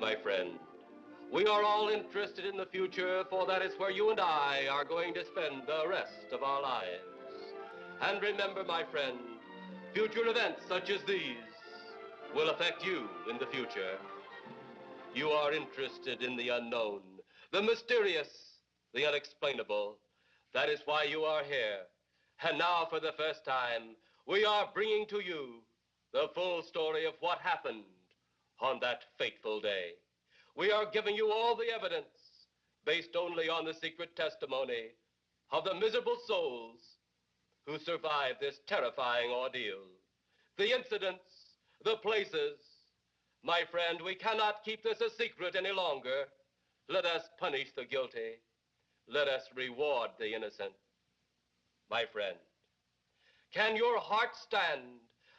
my friend. We are all interested in the future, for that is where you and I are going to spend the rest of our lives. And remember, my friend, future events such as these will affect you in the future. You are interested in the unknown, the mysterious, the unexplainable. That is why you are here. And now, for the first time, we are bringing to you the full story of what happened on that fateful day. We are giving you all the evidence based only on the secret testimony of the miserable souls who survived this terrifying ordeal. The incidents, the places. My friend, we cannot keep this a secret any longer. Let us punish the guilty. Let us reward the innocent. My friend, can your heart stand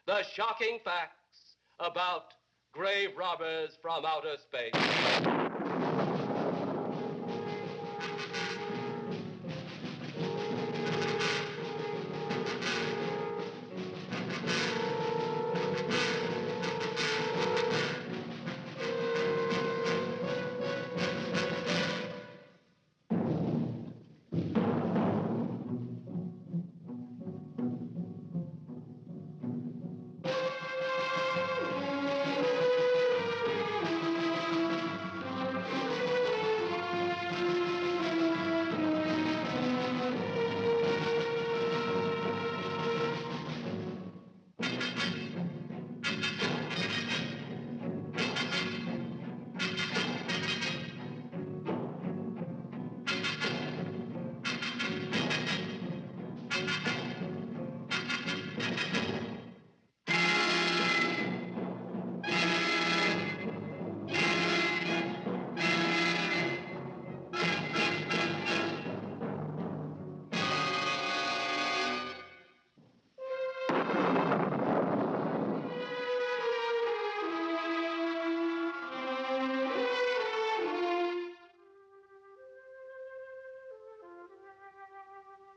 the shocking facts about grave robbers from outer space?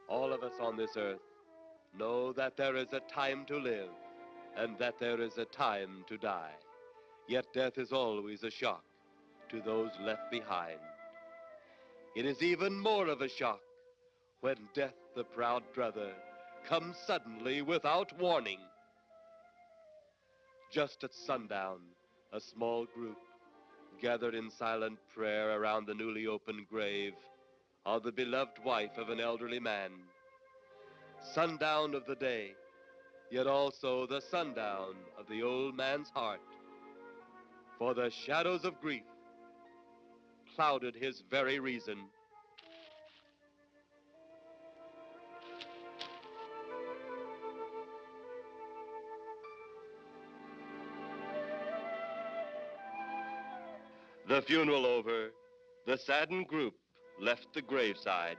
All of us on this earth know that there is a time to live and that there is a time to die. Yet death is always a shock to those left behind. It is even more of a shock when death, the proud brother, comes suddenly without warning. Just at sundown, a small group gathered in silent prayer around the newly opened grave of the beloved wife of an elderly man. Sundown of the day, yet also the sundown of the old man's heart. For the shadows of grief clouded his very reason. The funeral over, the saddened group left the graveside.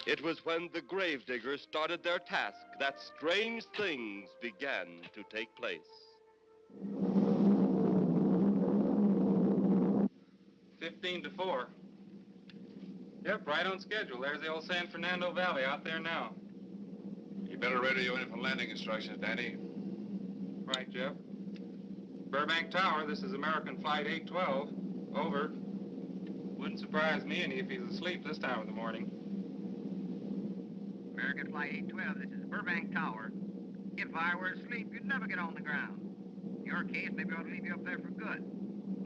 It was when the gravediggers started their task that strange things began to take place. 15 to 4. Yep, right on schedule. There's the old San Fernando Valley out there now. You better radio in for landing instructions, Danny. Right, Jeff. Burbank Tower, this is American Flight 812. Over. Wouldn't surprise me any if he's asleep this time of the morning. American Flight 812, this is Burbank Tower. If I were asleep, you'd never get on the ground. In your case, maybe I ought to leave you up there for good.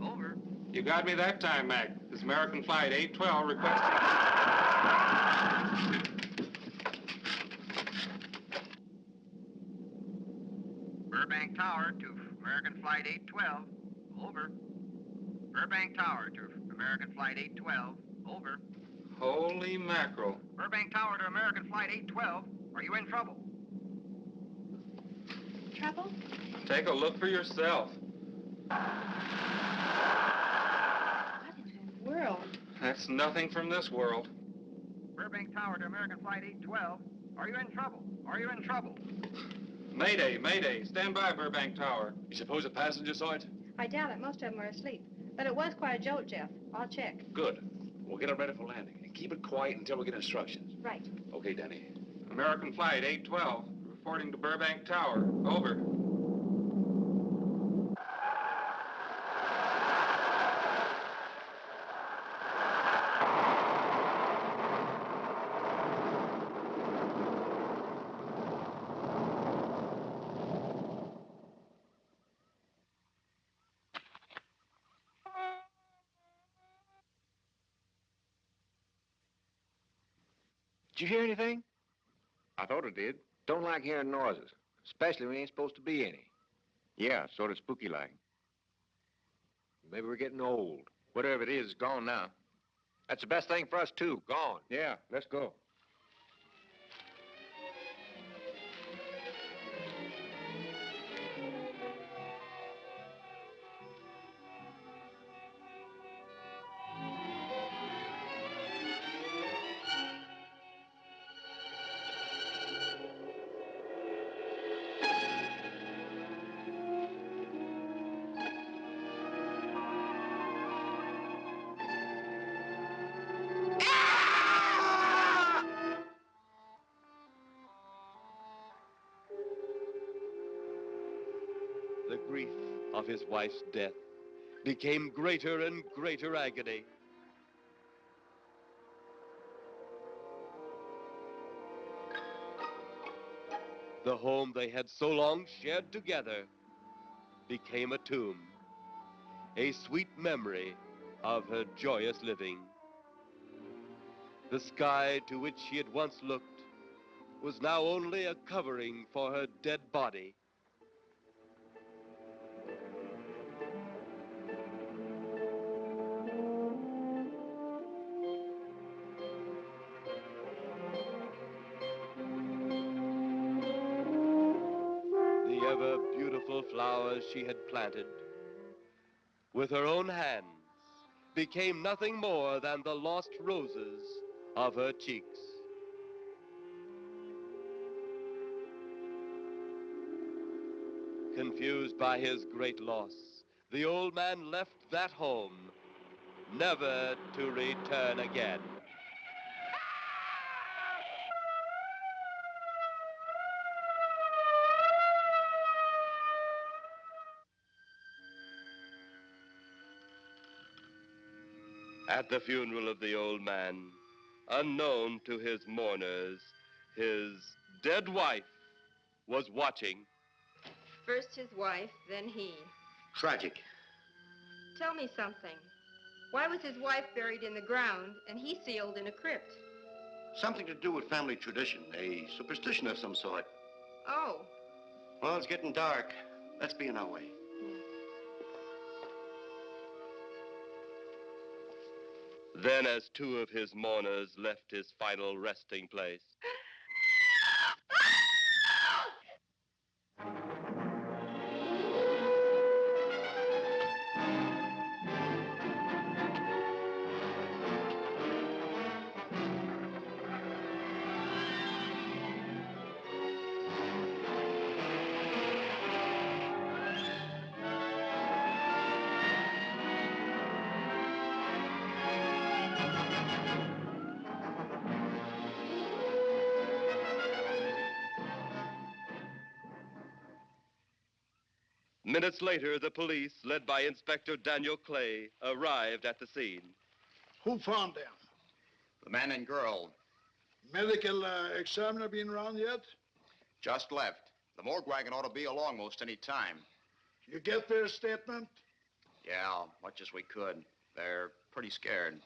Over. You got me that time, Mac. This is American Flight 812 requesting... Burbank Tower to American Flight 812. Over. Burbank Tower to American Flight 812. Over. Holy mackerel. Burbank Tower to American Flight 812. Are you in trouble? Trouble? Take a look for yourself. What in the world? That's nothing from this world. Burbank Tower to American Flight 812. Are you in trouble? Are you in trouble? Mayday, mayday. Stand by, Burbank Tower. You suppose a passenger saw it? I doubt it. Most of them are asleep. But it was quite a jolt, Jeff. I'll check. Good. We'll get it ready for landing. And keep it quiet until we get instructions. Right. Okay, Danny. American Flight 812, reporting to Burbank Tower. Over. Did you hear anything? I thought it did. Don't like hearing noises, especially when there ain't supposed to be any. Yeah, sort of spooky like. Maybe we're getting old. Whatever it is, it's gone now. That's the best thing for us, too. Gone. Yeah, let's go. The grief of his wife's death became greater and greater agony. The home they had so long shared together became a tomb, a sweet memory of her joyous living. The sky to which she had once looked was now only a covering for her dead body. The ever beautiful flowers she had planted with her own hands became nothing more than the lost roses of her cheeks. Confused by his great loss, the old man left that home, never to return again. At the funeral of the old man, unknown to his mourners, his dead wife was watching. First his wife, then he. Tragic. Tell me something. Why was his wife buried in the ground and he sealed in a crypt? Something to do with family tradition, a superstition of some sort. Oh, Well, it's getting dark. Let's be on our way. Then, as two of his mourners left his final resting place, minutes later, the police, led by Inspector Daniel Clay, arrived at the scene. Who found them? The man and girl Medical examiner been around yet? just left. The morgue wagon ought to be along most any time. You get their statement? Yeah, much as we could. They're pretty scared.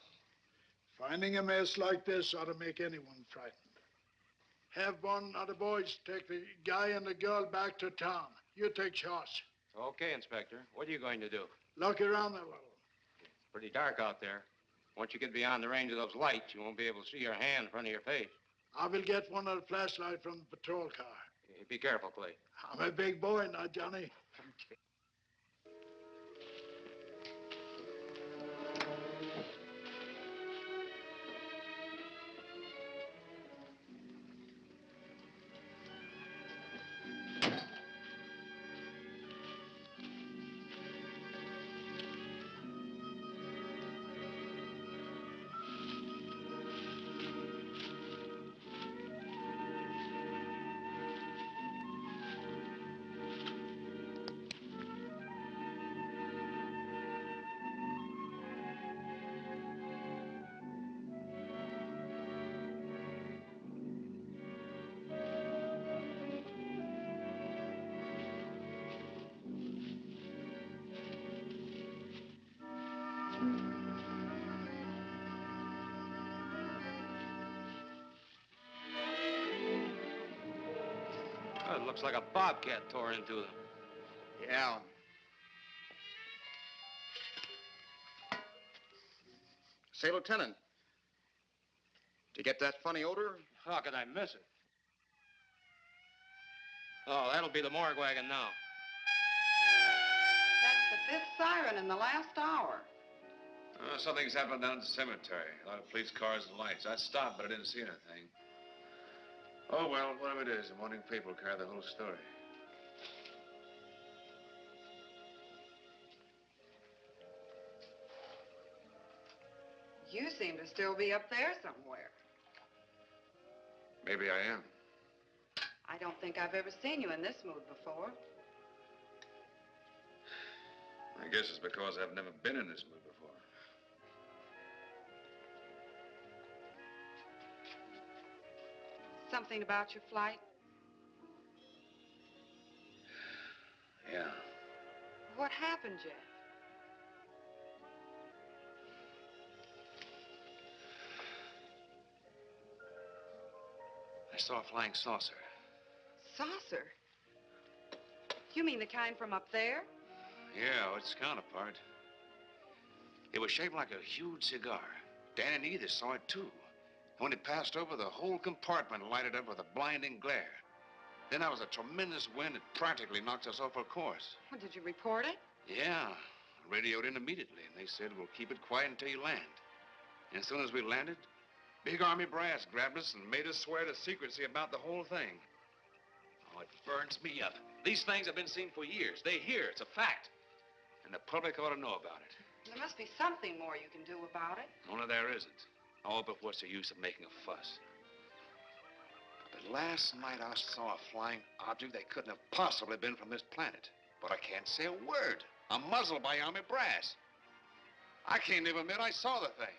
Finding a mess like this ought to make anyone frightened. Have one of the boys take the guy and the girl back to town. You take charge. Okay, Inspector. What are you going to do? Look around a little. It's pretty dark out there. Once you get beyond the range of those lights, you won't be able to see your hand in front of your face. I will get one of the flashlights from the patrol car. Be careful, Clay. I'm a big boy now, Johnny. Looks like a bobcat tore into them. Yeah. Say, Lieutenant, did you get that funny odor? How could I miss it? Oh, that'll be the morgue wagon now. That's the 5th siren in the last hour. Something's happened down at the cemetery. A lot of police cars and lights. I stopped, but I didn't see anything. Oh, well, whatever it is, the morning paper will carry the whole story. You seem to still be up there somewhere. Maybe I am. I don't think I've ever seen you in this mood before. I guess it's because I've never been in this mood before. Something about your flight? Yeah. What happened, Jeff? I saw a flying saucer. Saucer? You mean the kind from up there? Yeah, its counterpart. It was shaped like a huge cigar. Dan and Edith saw it, too. When it passed over, the whole compartment lighted up with a blinding glare. Then there was a tremendous wind that practically knocked us off our course. Well, did you report it? Yeah, I radioed in immediately, and they said, we'll keep it quiet until you land. And as soon as we landed, big army brass grabbed us and made us swear to secrecy about the whole thing. Oh, it burns me up. These things have been seen for years. They hear, it's a fact. And the public ought to know about it. There must be something more you can do about it. Only there isn't. Oh, but what's the use of making a fuss? But last night I saw a flying object that couldn't have possibly been from this planet. But I can't say a word. I'm muzzled by army brass. I can't even admit I saw the thing.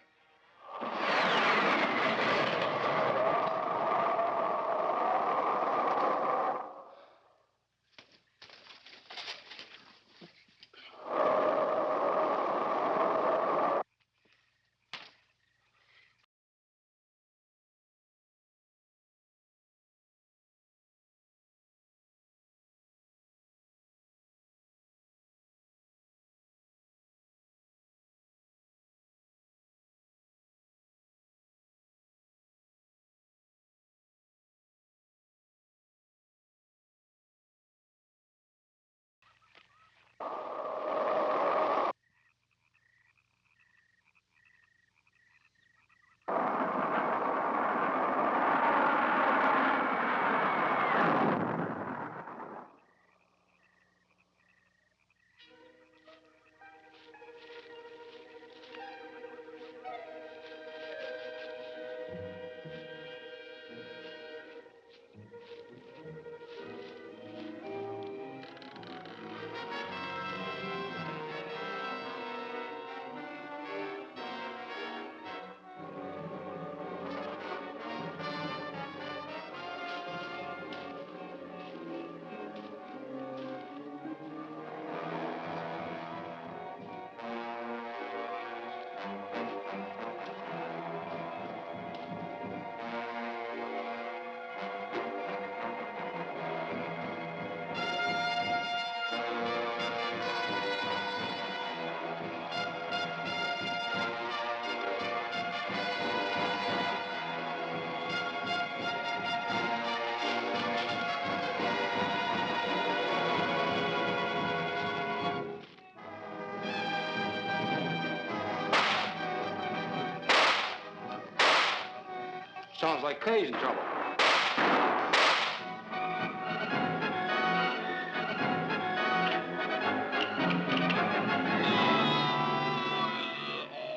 Sounds like Kay's in trouble.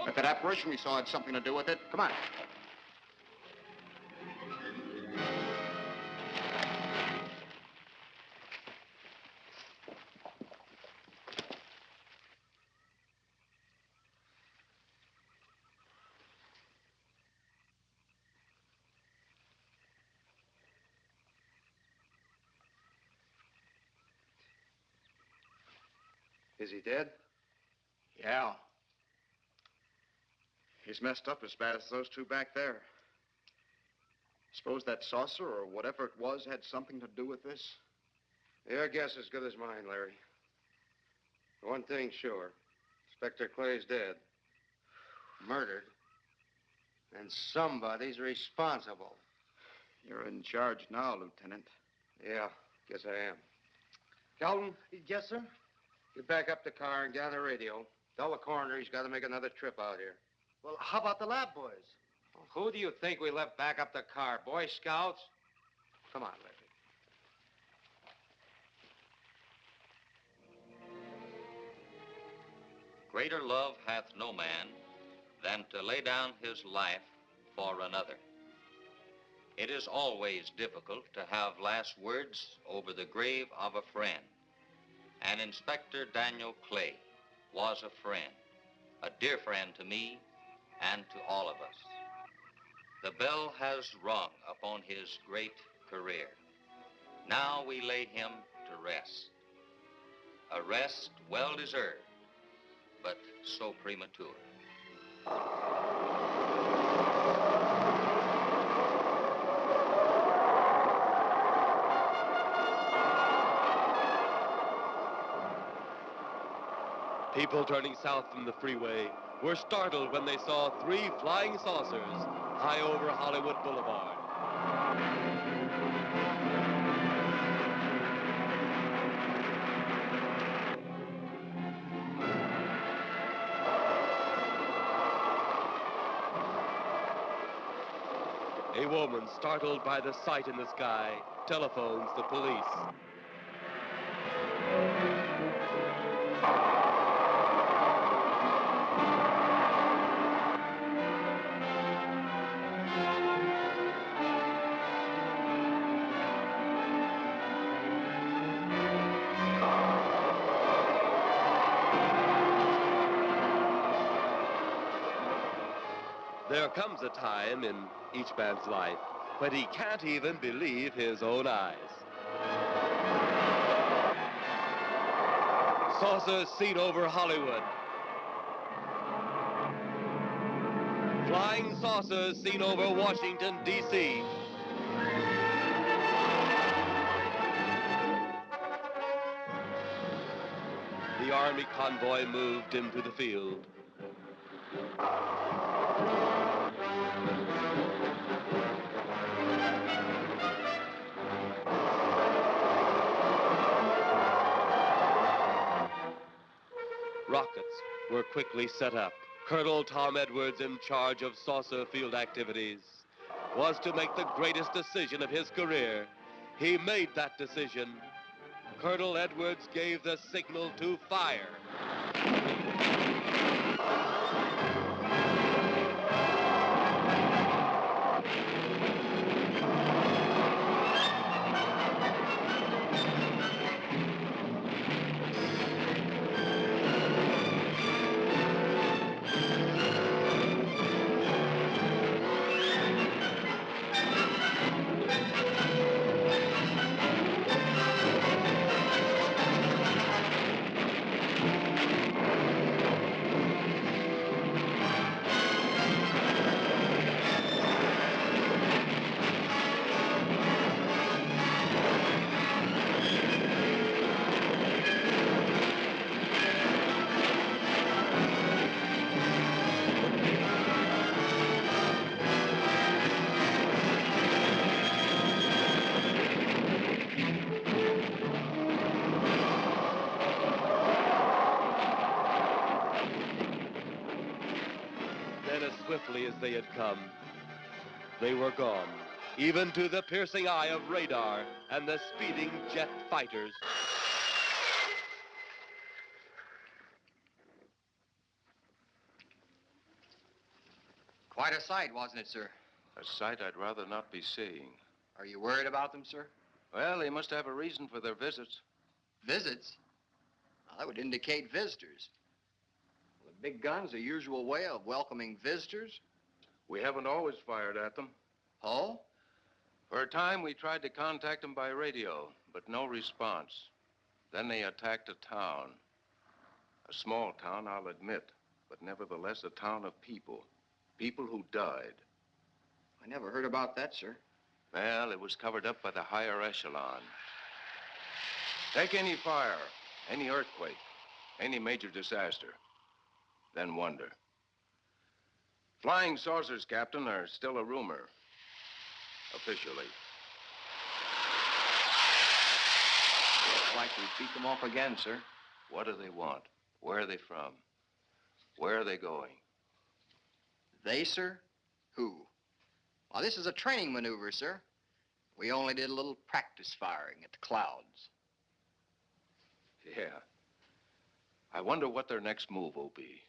If that apparition we saw had something to do with it, come on. Is he dead? Yeah. He's messed up as bad as those two back there. Suppose that saucer or whatever it was had something to do with this? Your guess is as good as mine, Larry. One thing's sure. Inspector Clay's dead. Murdered. And somebody's responsible. You're in charge now, Lieutenant. Yeah, guess I am. Kelton? Yes, sir? You back up the car and get on the radio. Tell the coroner he's got to make another trip out here. Well, how about the lab boys? Who do you think we left back up the car? Boy Scouts? Come on, Larry. Greater love hath no man than to lay down his life for another. It is always difficult to have last words over the grave of a friend. And Inspector Daniel Clay was a friend, a dear friend to me and to all of us. The bell has rung upon his great career. Now we lay him to rest. A rest well deserved, but so premature. People turning south from the freeway were startled when they saw 3 flying saucers high over Hollywood Boulevard. A woman, startled by the sight in the sky, telephones the police. There comes a time in each man's life when he can't even believe his own eyes. Saucers seen over Hollywood. Flying saucers seen over Washington, D.C. The Army convoy moved into the field. Rockets were quickly set up. Colonel Tom Edwards, in charge of saucer field activities, was to make the greatest decision of his career. He made that decision. Colonel Edwards gave the signal to fire. Then, as swiftly as they had come, they were gone, even to the piercing eye of radar and the speeding jet fighters. Quite a sight, wasn't it, sir? A sight I'd rather not be seeing. Are you worried about them, sir? Well, they must have a reason for their visits. Visits? Well, that would indicate visitors. Well, the big gun's the usual way of welcoming visitors. We haven't always fired at them. Oh? For a time, we tried to contact them by radio, but no response. Then they attacked a town. A small town, I'll admit, but nevertheless a town of people. People who died. I never heard about that, sir. Well, it was covered up by the higher echelon. Take any fire, any earthquake, any major disaster, then wonder. Flying saucers, Captain, are still a rumor, officially. Looks like we beat them off again, sir. What do they want? Where are they from? Where are they going? They, sir? Who? Well, this is a training maneuver, sir. We only did a little practice firing at the clouds. Yeah. I wonder what their next move will be.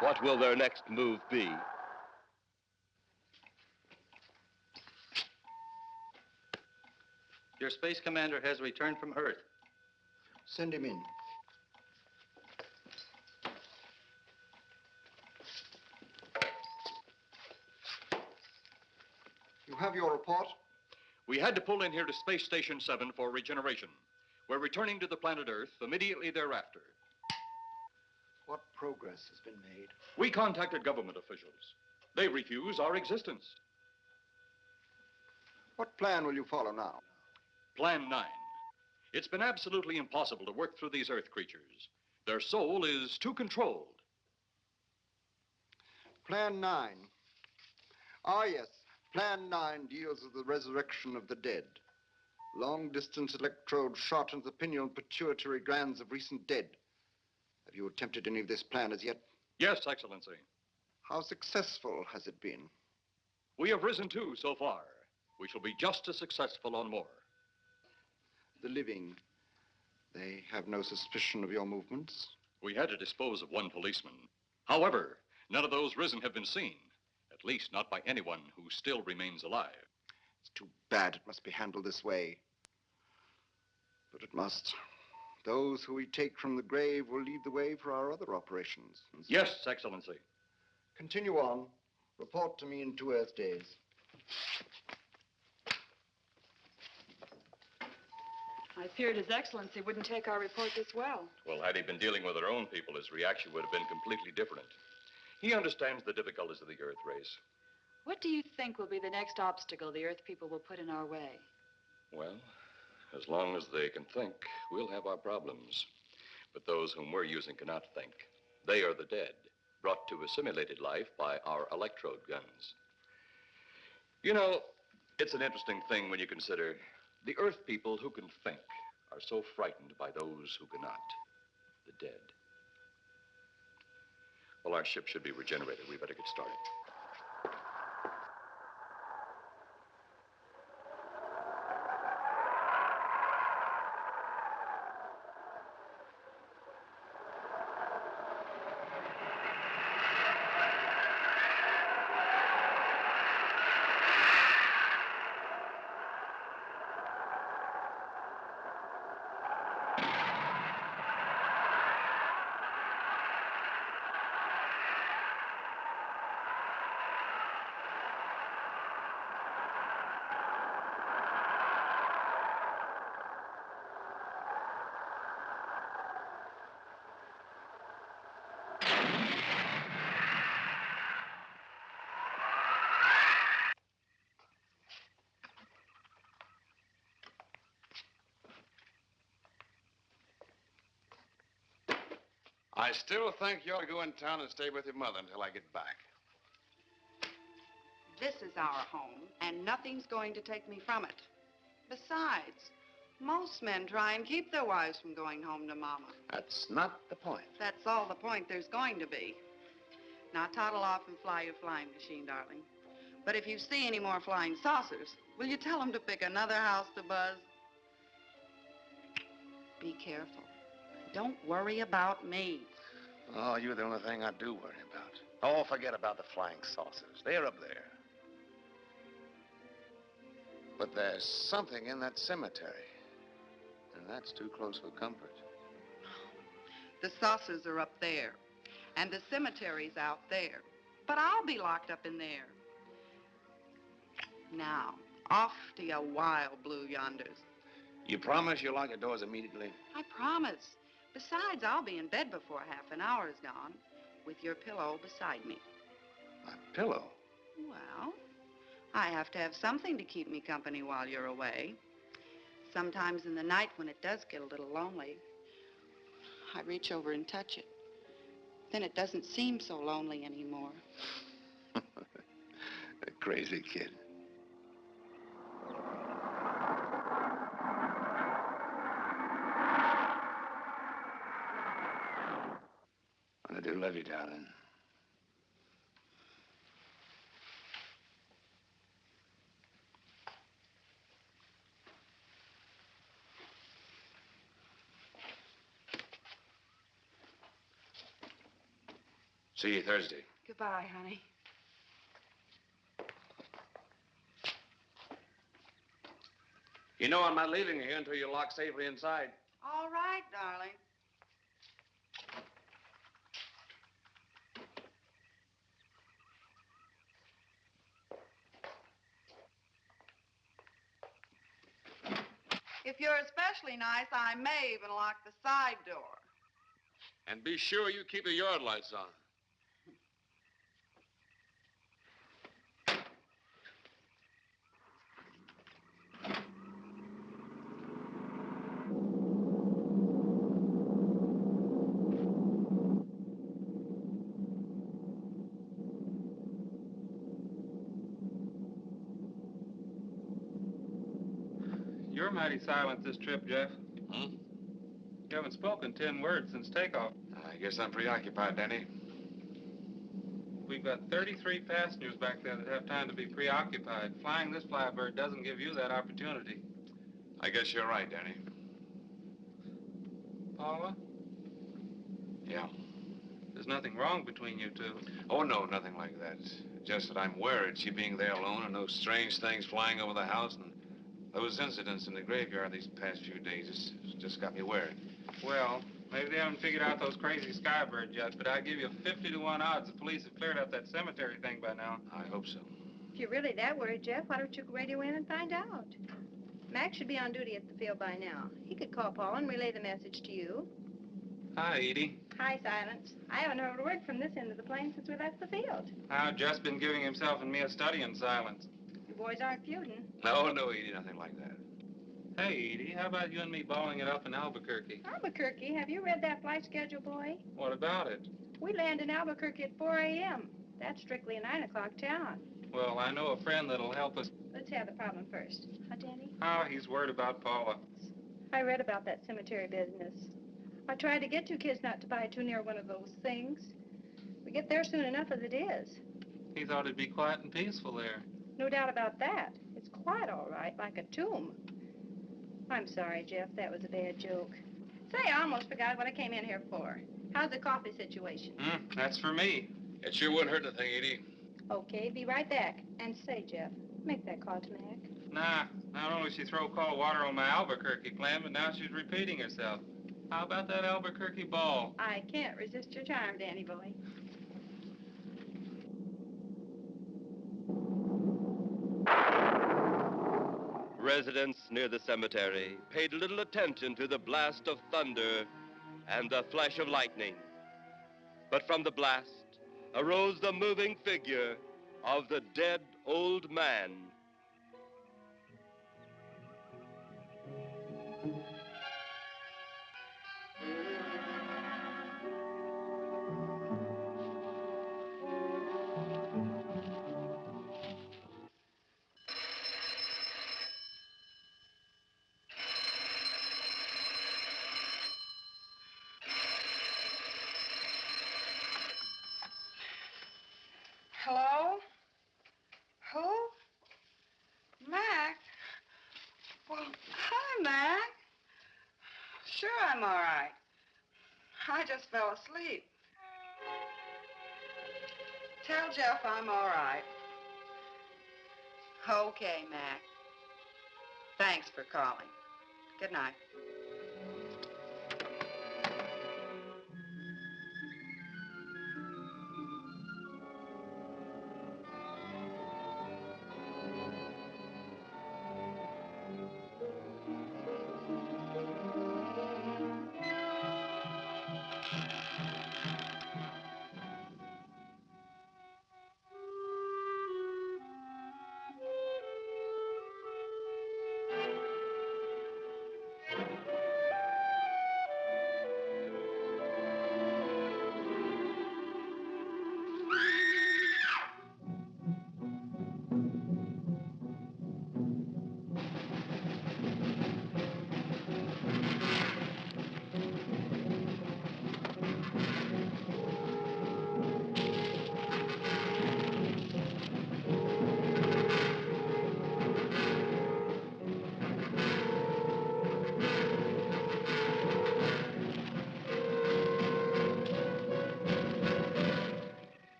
What will their next move be? Your space commander has returned from Earth. Send him in. You have your report? We had to pull in here to Space Station 7 for regeneration. We're returning to the planet Earth immediately thereafter. What progress has been made? We contacted government officials. They refuse our existence. What plan will you follow now? Plan 9. It's been absolutely impossible to work through these Earth creatures. Their soul is too controlled. Plan 9. Ah, yes. Plan 9 deals with the resurrection of the dead. Long-distance electrode shot into the pineal and pituitary glands of recent dead. Have you attempted any of this plan as yet? Yes, Excellency. How successful has it been? We have risen too so far. We shall be just as successful on more. The living, they have no suspicion of your movements? We had to dispose of one policeman. However, none of those risen have been seen. At least not by anyone who still remains alive. It's too bad it must be handled this way. But it must. Those who we take from the grave will lead the way for our other operations. Yes, Excellency. Continue on. Report to me in 2 Earth days. I feared His Excellency wouldn't take our report this well. Well, had he been dealing with our own people, his reaction would have been completely different. He understands the difficulties of the Earth race. What do you think will be the next obstacle the Earth people will put in our way? Well, as long as they can think, we'll have our problems. But those whom we're using cannot think. They are the dead, brought to a simulated life by our electrode guns. You know, it's an interesting thing when you consider the Earth people who can think are so frightened by those who cannot, the dead. Well, our ship should be regenerated. We better get started. I still think you ought to go in town and stay with your mother until I get back. This is our home, and nothing's going to take me from it. Besides, most men try and keep their wives from going home to Mama. That's not the point. That's all the point there's going to be. Now toddle off and fly your flying machine, darling. But if you see any more flying saucers, will you tell them to pick another house to buzz? Be careful. Don't worry about me. Oh, you're the only thing I do worry about. Oh, forget about the flying saucers. They're up there. But there's something in that cemetery. And that's too close for comfort. The saucers are up there, and the cemetery's out there. But I'll be locked up in there. Now, off to your wild blue yonders. You promise you'll lock your doors immediately? I promise. Besides, I'll be in bed before half an hour is gone, with your pillow beside me. My pillow? Well, I have to have something to keep me company while you're away. Sometimes in the night when it does get a little lonely, I reach over and touch it. Then it doesn't seem so lonely anymore. A crazy kid. I do love you, darling. See you Thursday. Goodbye, honey. You know I'm not leaving here until you're locked safely inside. All right, darling. If you're especially nice, I may even lock the side door. And be sure you keep the yard lights on. You're mighty silent this trip, Jeff. Hmm? You haven't spoken 10 words since takeoff. I guess I'm preoccupied, Danny. We've got 33 passengers back there that have time to be preoccupied. Flying this flybird doesn't give you that opportunity. I guess you're right, Danny. Paula? Yeah. There's nothing wrong between you two. Oh, no, nothing like that. Just that I'm worried, she being there alone and those strange things flying over the house and those incidents in the graveyard these past few days. It's just got me worried. Well, maybe they haven't figured out those crazy skybirds yet, but I give you 50 to 1 odds the police have cleared up that cemetery thing by now. I hope so. If you're really that worried, Jeff, why don't you radio in and find out? Mac should be on duty at the field by now. He could call Paul and relay the message to you. Hi, Edie. Hi, Silence. I haven't heard a word from this end of the plane since we left the field. I've just been giving himself and me a study in silence. You boys aren't feuding. No, Edie, nothing like that. Hey, Edie, how about you and me balling it up in Albuquerque? Albuquerque? Have you read that flight schedule, boy? What about it? We land in Albuquerque at 4 a.m. That's strictly a 9 o'clock town. Well, I know a friend that'll help us. Let's have the problem first. Huh, Danny? Oh, he's worried about Paula. I read about that cemetery business. I tried to get you kids not to buy too near one of those things. We get there soon enough as it is. He thought it'd be quiet and peaceful there. No doubt about that. It's quiet, all right, like a tomb. I'm sorry, Jeff. That was a bad joke. Say, I almost forgot what I came in here for. How's the coffee situation? That's for me. It sure wouldn't hurt anything, Edie. Okay, be right back. And say, Jeff, make that call to Mac. Nah, not only she throw cold water on my Albuquerque plan, but now she's repeating herself. How about that Albuquerque ball? I can't resist your charm, Danny boy. Residents near the cemetery paid little attention to the blast of thunder and the flash of lightning. But from the blast arose the moving figure of the dead old man. Hello? Who? Mac? Well, hi, Mac. Sure, I'm all right. I just fell asleep. Tell Jeff I'm all right. Okay, Mac. Thanks for calling. Good night.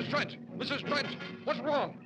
Mrs. Trent! Mrs. Trent! What's wrong?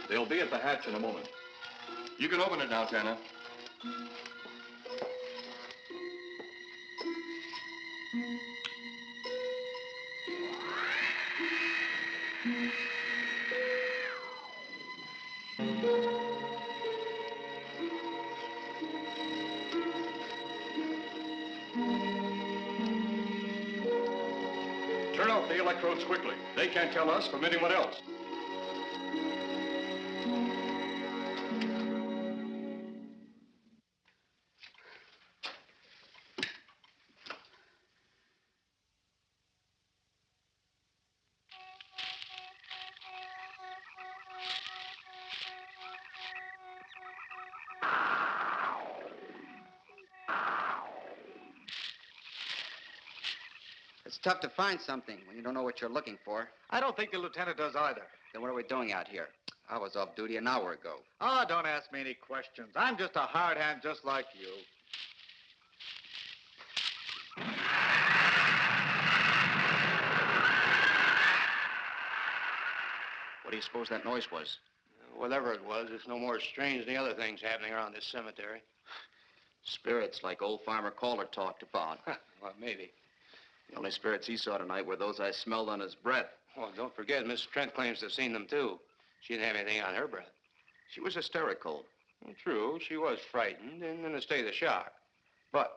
They'll be at the hatch in a moment. You can open it now, Tanner. Turn off the electrodes quickly. They can't tell us from anyone else. It's tough to find something when you don't know what you're looking for. I don't think the lieutenant does either. Then what are we doing out here? I was off duty an hour ago. Ah, don't ask me any questions. I'm just a hard hand just like you. What do you suppose that noise was? Whatever it was, it's no more strange than the other things happening around this cemetery. Spirits like old Farmer Caller talked about. Well, maybe. The only spirits he saw tonight were those I smelled on his breath. Well, don't forget, Miss Trent claims to have seen them, too. She didn't have anything on her breath. She was hysterical. Well, true, she was frightened and in a state of shock. But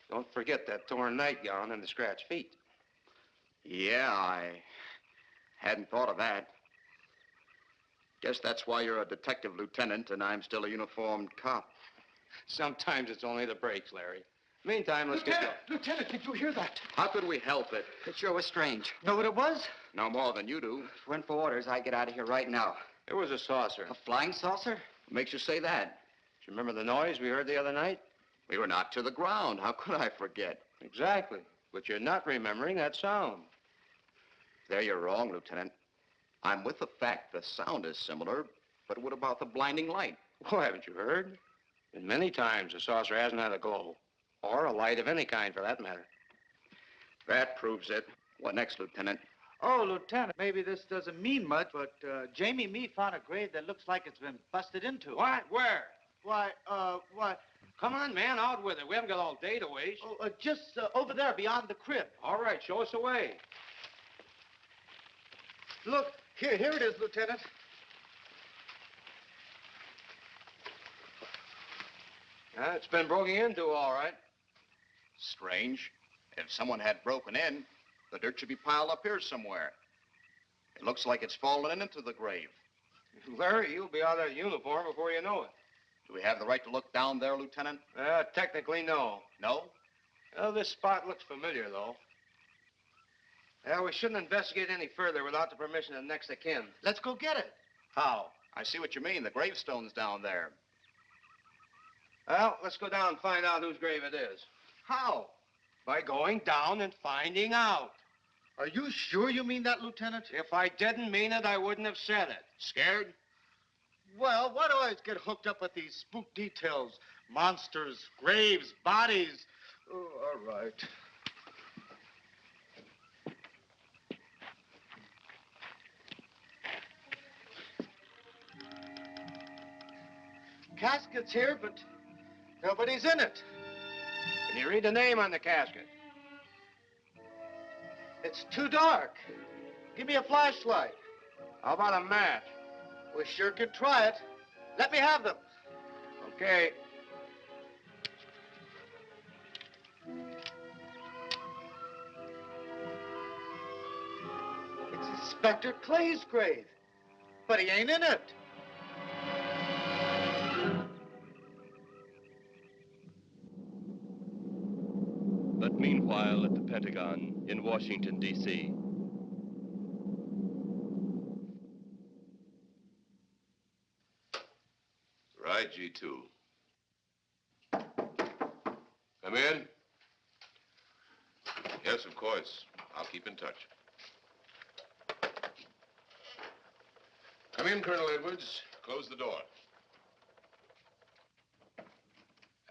don't forget that torn nightgown and the scratched feet. Yeah, I hadn't thought of that. Guess that's why you're a detective lieutenant and I'm still a uniformed cop. Sometimes it's only the breaks, Larry. Meantime, let's get going. Lieutenant, did you hear that? How could we help it? It sure was strange. Know what it was? No more than you do. If it went for orders, I'd get out of here right now. It was a saucer. A flying saucer? What makes you say that? Do you remember the noise we heard the other night? We were knocked to the ground. How could I forget? Exactly. But you're not remembering that sound. There you're wrong, Lieutenant. I'm with the fact the sound is similar, but what about the blinding light? Well, haven't you heard? And many times the saucer hasn't had a glow. Or a light of any kind, for that matter. That proves it. What next, Lieutenant? Oh, Lieutenant, maybe this doesn't mean much, but Jamie Mee found a grave that looks like it's been busted into. What? Where? Why, what? Come on, man, out with it. We haven't got all day to waste. Oh, just over there beyond the crib. All right, show us the way. Look, here it is, Lieutenant. It's been broken into, all right. Strange. If someone had broken in, the dirt should be piled up here somewhere. It looks like it's fallen into the grave. Larry, you'll be out of that uniform before you know it. Do we have the right to look down there, Lieutenant? Technically, no. No? Well, this spot looks familiar, though. We shouldn't investigate any further without the permission of next of kin. Let's go get it. How? I see what you mean. The gravestone's down there. Well, let's go down and find out whose grave it is. How? By going down and finding out. Are you sure you mean that, Lieutenant? If I didn't mean it, I wouldn't have said it. Scared? Well, why do I always get hooked up with these spook details? Monsters, graves, bodies. Oh, all right. Casket's here, but nobody's in it. Can you read the name on the casket? It's too dark. Give me a flashlight. How about a match? We sure could try it. Let me have them. Okay. It's Inspector Clay's grave, but he ain't in it. But meanwhile, at the Pentagon in Washington, D.C., Right, G2. Come in. Yes, of course. I'll keep in touch. Come in, Colonel Edwards. Close the door.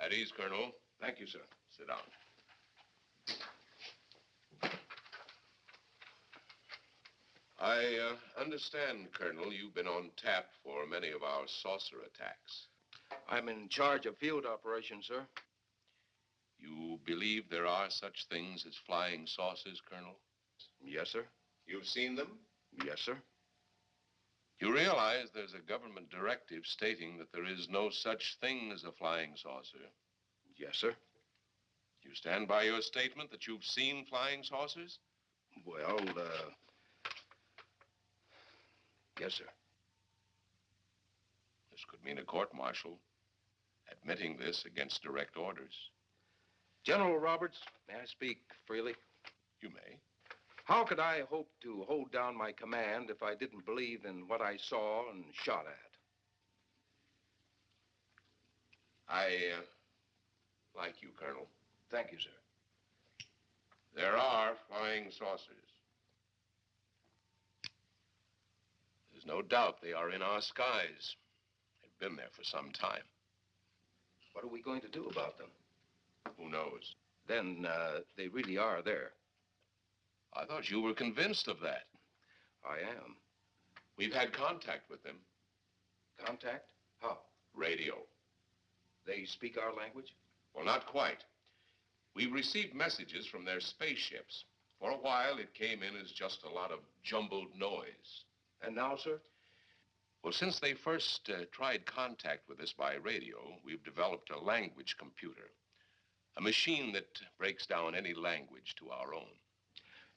At ease, Colonel. Thank you, sir. Sit down. I understand, Colonel, you've been on tap for many of our saucer attacks. I'm in charge of field operations, sir. You believe there are such things as flying saucers, Colonel? Yes, sir. You've seen them? Yes, sir. You realize there's a government directive stating that there is no such thing as a flying saucer? Yes, sir. You stand by your statement that you've seen flying saucers? Well, yes, sir. This could mean a court-martial, admitting this against direct orders. General Roberts, may I speak freely? You may. How could I hope to hold down my command if I didn't believe in what I saw and shot at? I like you, Colonel. Thank you, sir. There are flying saucers. There's no doubt they are in our skies. They've been there for some time. What are we going to do about them? Who knows? Then, they really are there. I thought you were convinced of that. I am. We've had contact with them. Contact? How? Radio. They speak our language? Well, not quite. We received messages from their spaceships. For a while, it came in as just a lot of jumbled noise. And now, sir? Well, since they first tried contact with us by radio, we've developed a language computer. A machine that breaks down any language to our own.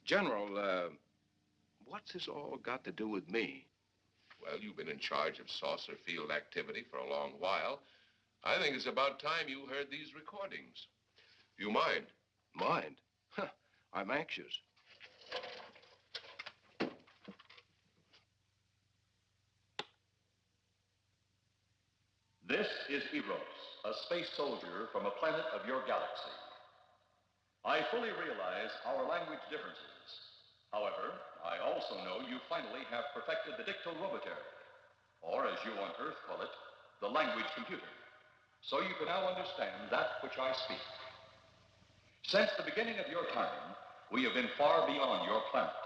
General, what's this all got to do with me? Well, you've been in charge of saucer field activity for a long while. I think it's about time you heard these recordings. Do you mind? Mind? Huh, I'm anxious. This is Eros, a space soldier from a planet of your galaxy. I fully realize our language differences. However, I also know you finally have perfected the dictorobotery, or as you on Earth call it, the language computer. So you can now understand that which I speak. Since the beginning of your time, we have been far beyond your planet.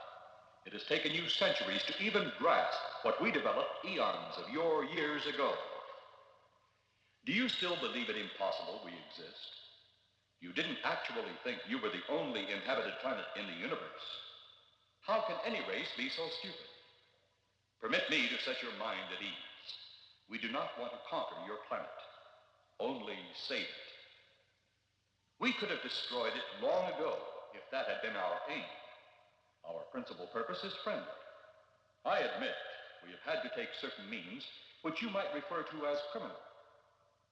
It has taken you centuries to even grasp what we developed eons of your years ago. Do you still believe it impossible we exist? You didn't actually think you were the only inhabited planet in the universe. How can any race be so stupid? Permit me to set your mind at ease. We do not want to conquer your planet. only save it. We could have destroyed it long ago if that had been our aim. Our principal purpose is friendly. I admit we have had to take certain means which you might refer to as criminal.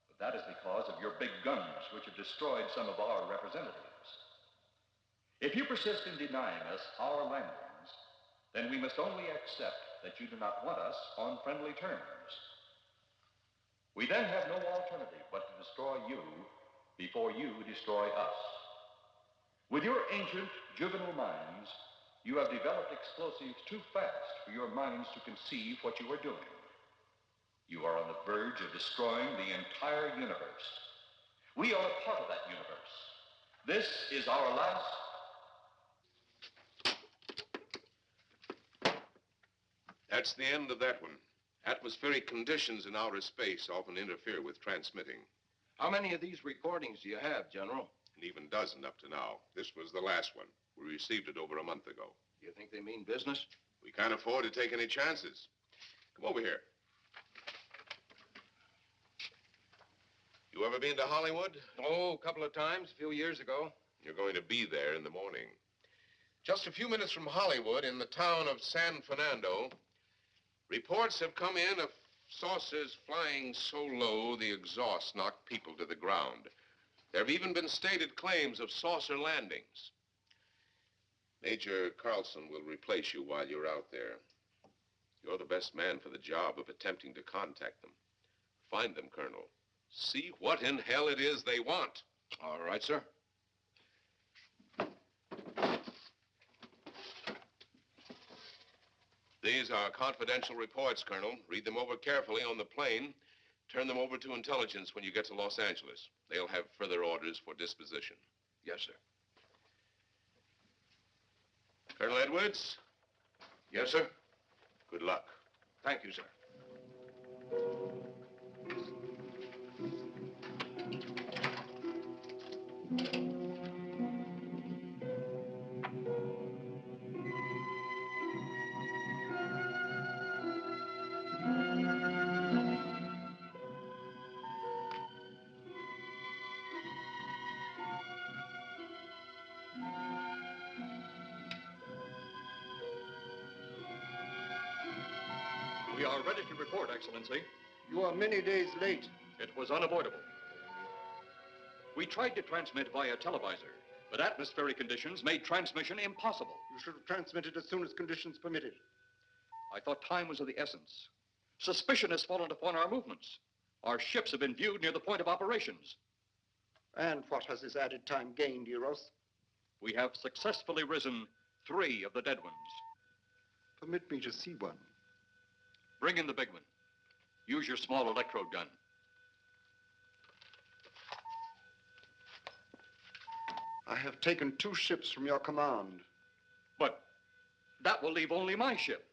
But that is because of your big guns, which have destroyed some of our representatives. If you persist in denying us our landings, then we must only accept that you do not want us on friendly terms. We then have no alternative but to destroy you before you destroy us. With your ancient, juvenile minds, you have developed explosives too fast for your minds to conceive what you are doing. You are on the verge of destroying the entire universe. We are a part of that universe. This is our last... That's the end of that one. Atmospheric conditions in outer space often interfere with transmitting. How many of these recordings do you have, General? An even dozen up to now. This was the last one. We received it over a month ago. Do you think they mean business? We can't afford to take any chances. Come over here. You ever been to Hollywood? Oh, a couple of times, a few years ago. You're going to be there in the morning. Just a few minutes from Hollywood, in the town of San Fernando, reports have come in of saucers flying so low the exhaust knocked people to the ground. There have even been stated claims of saucer landings. Major Carlson will replace you while you're out there. You're the best man for the job of attempting to contact them. Find them, Colonel. See what in hell it is they want. All right, sir. These are confidential reports, Colonel. Read them over carefully on the plane. Turn them over to intelligence when you get to Los Angeles. They'll have further orders for disposition. Yes, sir. Colonel Edwards? Yes, sir. Good luck. Thank you, sir. We are ready to report, Excellency. You are many days late. It was unavoidable. We tried to transmit via televisor, but atmospheric conditions made transmission impossible. You should have transmitted as soon as conditions permitted. I thought time was of the essence. Suspicion has fallen upon our movements. Our ships have been viewed near the point of operations. And what has this added time gained, Eros? We have successfully risen 3 of the dead ones. Permit me to see one. Bring in the big one. Use your small electrode gun. I have taken 2 ships from your command. But that will leave only my ship.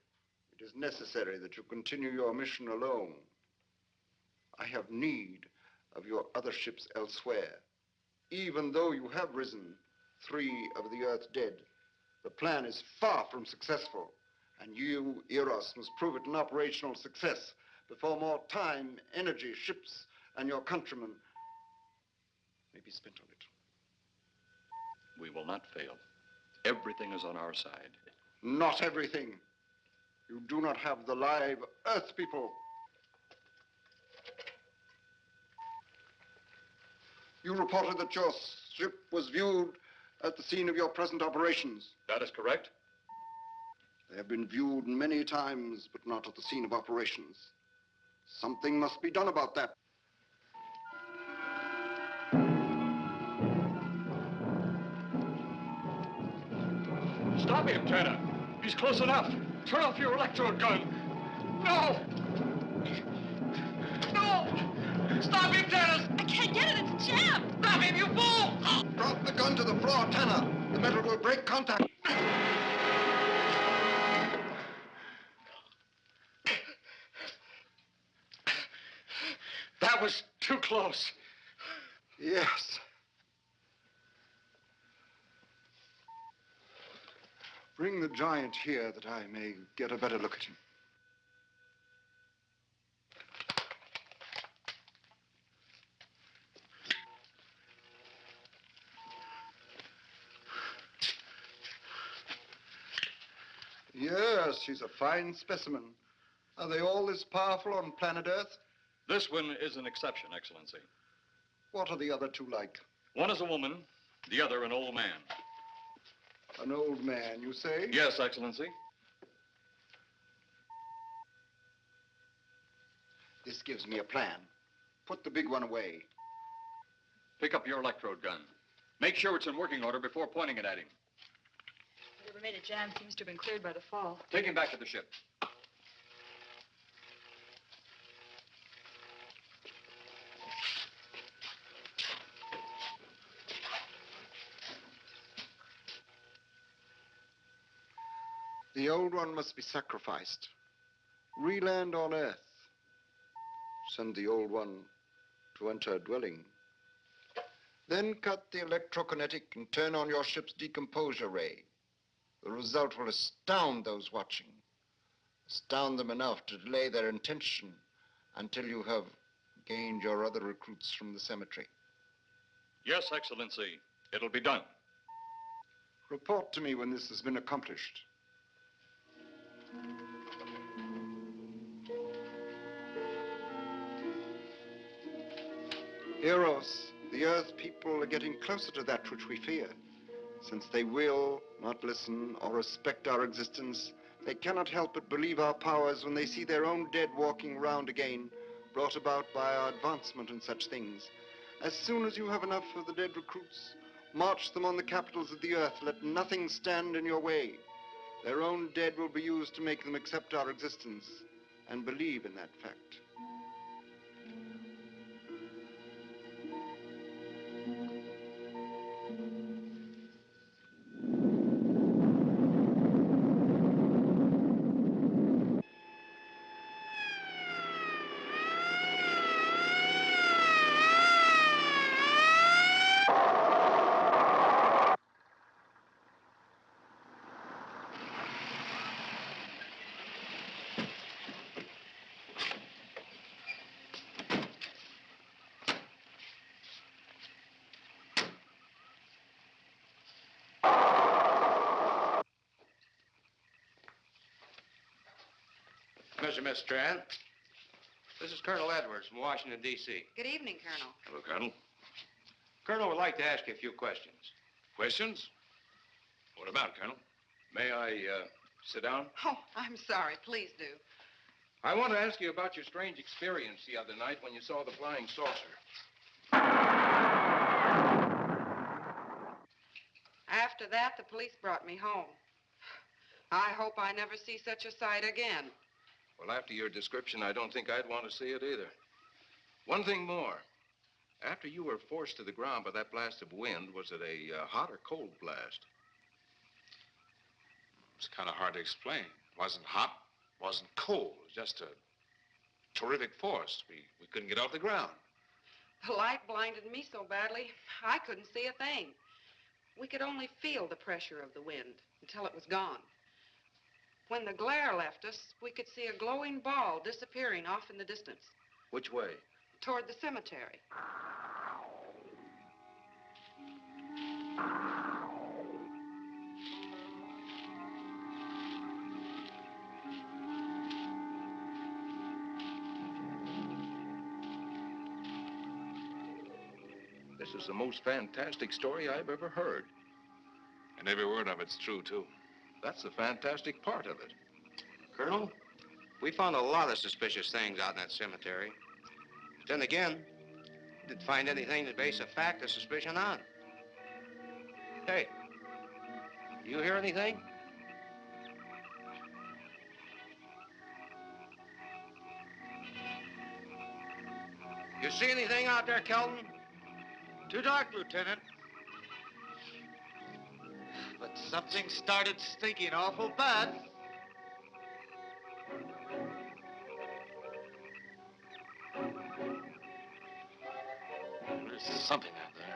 It is necessary that you continue your mission alone. I have need of your other ships elsewhere. Even though you have risen 3 of the Earth's dead, the plan is far from successful. And you, Eros, must prove it an operational success before more time, energy, ships, and your countrymen may be spent on it. We will not fail. Everything is on our side. Not everything. You do not have the live Earth people. You reported that your ship was viewed at the scene of your present operations. That is correct. They have been viewed many times, but not at the scene of operations. Something must be done about that. Stop him, Tanner. He's close enough. Turn off your electrode gun. No! No! Stop him, Tanner! I can't get it. It's jammed. Stop him, you fool! Drop the gun to the floor, Tanner. The metal will break contact. That was too close. Yes. Bring the giant here that I may get a better look at him. Yes, she's a fine specimen. Are they all this powerful on planet Earth? This one is an exception, Excellency. What are the other two like? One is a woman, the other an old man. An old man, you say? Yes, Excellency. This gives me a plan. Put the big one away. Pick up your electrode gun. Make sure it's in working order before pointing it at him. Whatever made a jam seems to have been cleared by the fall. Take him back to the ship. The old one must be sacrificed. Re-land on Earth. Send the old one to enter a dwelling. Then cut the electrokinetic and turn on your ship's decomposure ray. The result will astound those watching. Astound them enough to delay their intention until you have gained your other recruits from the cemetery. Yes, Excellency. It'll be done. Report to me when this has been accomplished. Eros, the Earth people are getting closer to that which we fear. Since they will not listen or respect our existence, they cannot help but believe our powers when they see their own dead walking round again, brought about by our advancement and such things. As soon as you have enough of the dead recruits, march them on the capitals of the Earth. Let nothing stand in your way. Their own dead will be used to make them accept our existence and believe in that fact. Miss Strand. This is Colonel Edwards from Washington, D.C. Good evening, Colonel. Hello, Colonel. Colonel would like to ask you a few questions. Questions? What about, Colonel? May I sit down? Oh, I'm sorry. Please do. I want to ask you about your strange experience the other night when you saw the flying saucer. After that, the police brought me home. I hope I never see such a sight again. Well, after your description, I don't think I'd want to see it either. One thing more. After you were forced to the ground by that blast of wind, was it a hot or cold blast? It's kind of hard to explain. It wasn't hot, wasn't cold. It was just a terrific force. We couldn't get off the ground. The light blinded me so badly, I couldn't see a thing. We could only feel the pressure of the wind until it was gone. When the glare left us, we could see a glowing ball disappearing off in the distance. Which way? Toward the cemetery. This is the most fantastic story I've ever heard. And every word of it's true, too. That's the fantastic part of it. Colonel, we found a lot of suspicious things out in that cemetery. Then again, didn't find anything to base a fact or suspicion on. Hey, you hear anything? You see anything out there, Kelton? Too dark, Lieutenant. But something started stinking awful bad. There's something out there.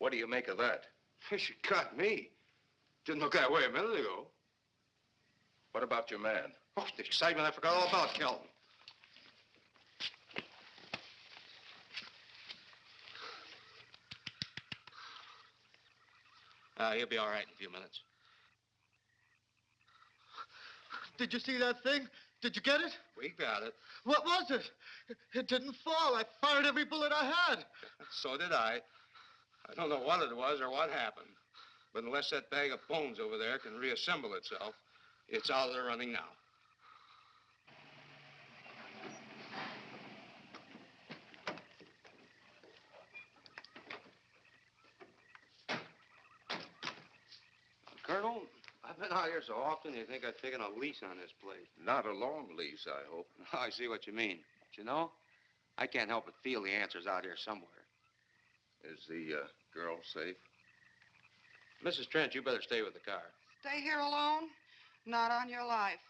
What do you make of that? She got me. Didn't look that way a minute ago. What about your man? Oh, the excitement I forgot all about, Kelton. He'll be all right in a few minutes. Did you see that thing? Did you get it? We got it. What was it? It didn't fall. I fired every bullet I had. So did I. I don't know what it was or what happened. But unless that bag of bones over there can reassemble itself, it's out of the running now. Colonel, I've been out here so often, you think I've taken a lease on this place. Not a long lease, I hope. I see what you mean. But you know, I can't help but feel the answer's out here somewhere. Is the girl safe? Mrs. Trent, you better stay with the car. Stay here alone? Not on your life.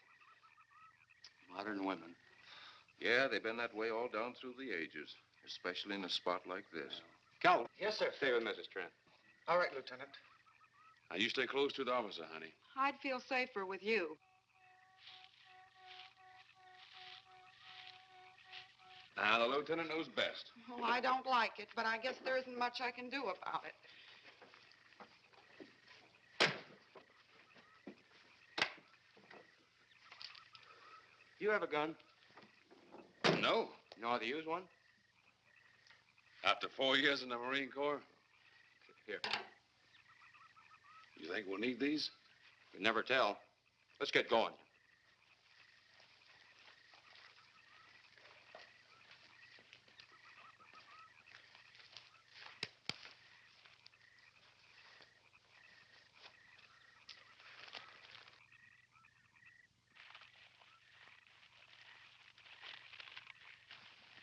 Modern women. Yeah, they've been that way all down through the ages, especially in a spot like this. Calvin. Yes, sir. Stay with Mrs. Trent. All right, Lieutenant. Now, you stay close to the officer, honey. I'd feel safer with you. Now, the lieutenant knows best. Well, I don't like it, but I guess there isn't much I can do about it. Do you have a gun? No. You know how to use one? After 4 years in the Marine Corps? Here. You think we'll need these? You can never tell. Let's get going.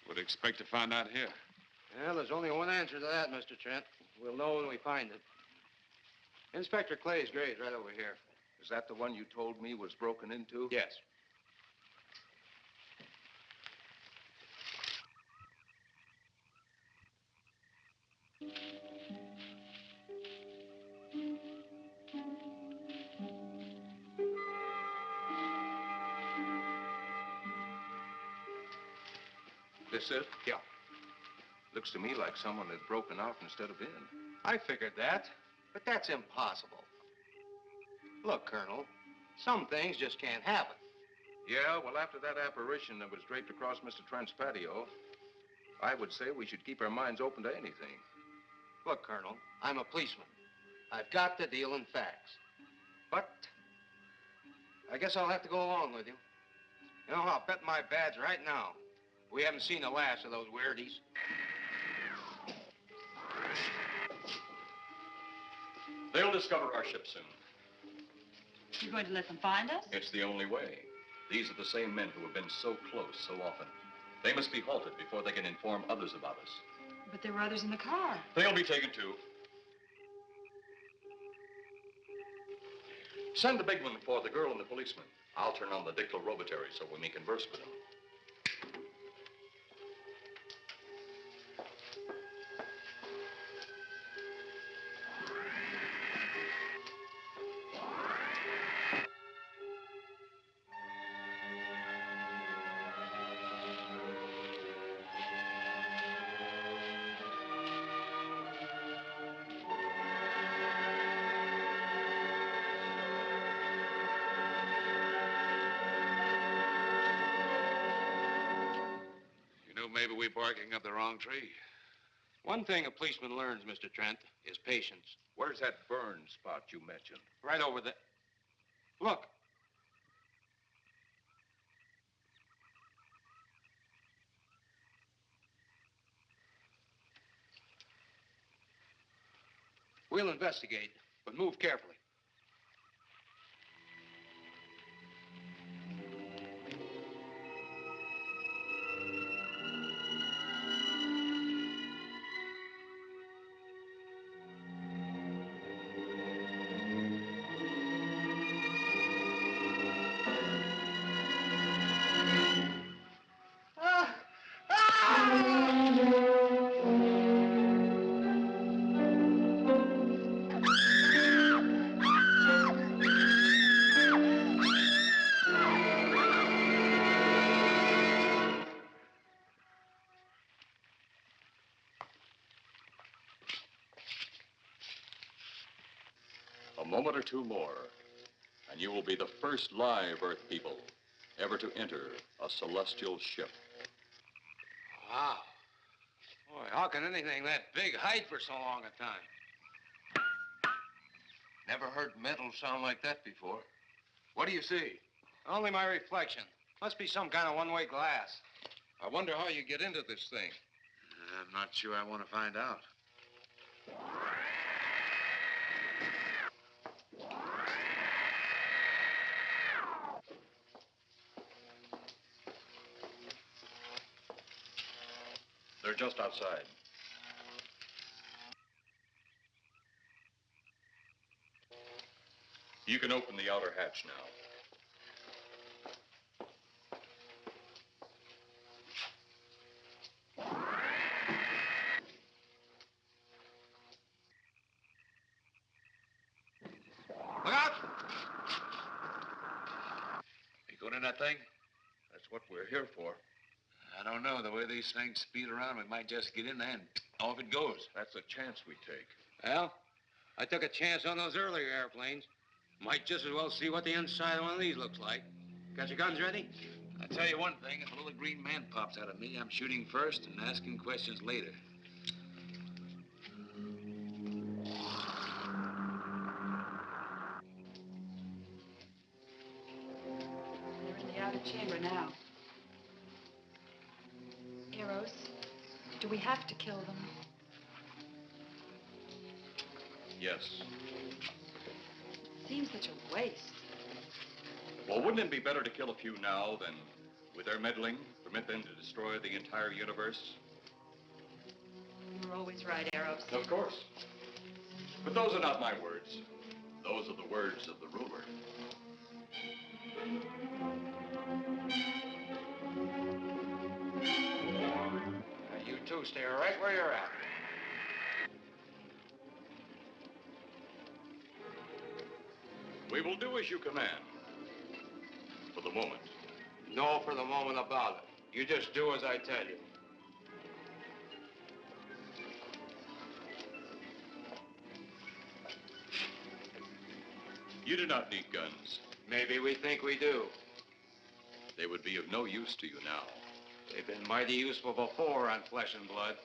Would expect to find out here. Well, there's only one answer to that, Mr. Trent. We'll know when we find it. Inspector Clay's grave's right over here. Is that the one you told me was broken into? Yes. This it? Yeah. Looks to me like someone had broken out instead of in. I figured that, but that's impossible. Look, Colonel, some things just can't happen. Yeah, well, after that apparition that was draped across Mr. Trent's patio, I would say we should keep our minds open to anything. Look, Colonel, I'm a policeman. I've got to deal in facts. But I guess I'll have to go along with you. You know, I'll bet my badge right now we haven't seen the last of those weirdies. They'll discover our ship soon. You're going to let them find us? It's the only way. These are the same men who have been so close so often. They must be halted before they can inform others about us. But there were others in the car. They'll be taken too. Send the big one for the girl and the policeman. I'll turn on the dictorobatary so we may converse with them. Maybe we're barking up the wrong tree. One thing a policeman learns, Mr. Trent, is patience. Where's that burn spot you mentioned? Right over there. Look. We'll investigate, but move carefully. moment or two more, and you will be the first live Earth people ever to enter a celestial ship. Wow. Boy, how can anything that big hide for so long a time? Never heard metal sound like that before. What do you see? Only my reflection. Must be some kind of one-way glass. I wonder how you get into this thing. I'm not sure I want to find out. They're just outside. You can open the outer hatch now. Look out! You going in that thing? That's what we're here for. I don't know. The way these things speed around, we might just get in there and off it goes. That's a chance we take. Well, I took a chance on those earlier airplanes. Might just as well see what the inside of one of these looks like. Got your guns ready? I'll tell you one thing. If a little green man pops out of me, I'm shooting first and asking questions later. They're in the outer chamber now. Eros, do we have to kill them? Yes. Seems such a waste. Well, wouldn't it be better to kill a few now than, with their meddling, permit them to destroy the entire universe? You're always right, Eros. Of course. But those are not my words. Those are the words of the ruler. You two stay right where you're at. We will do as you command. For the moment. No for the moment about it. You just do as I tell you. You do not need guns. Maybe we think we do. They would be of no use to you now. They've been mighty useful before on flesh and blood.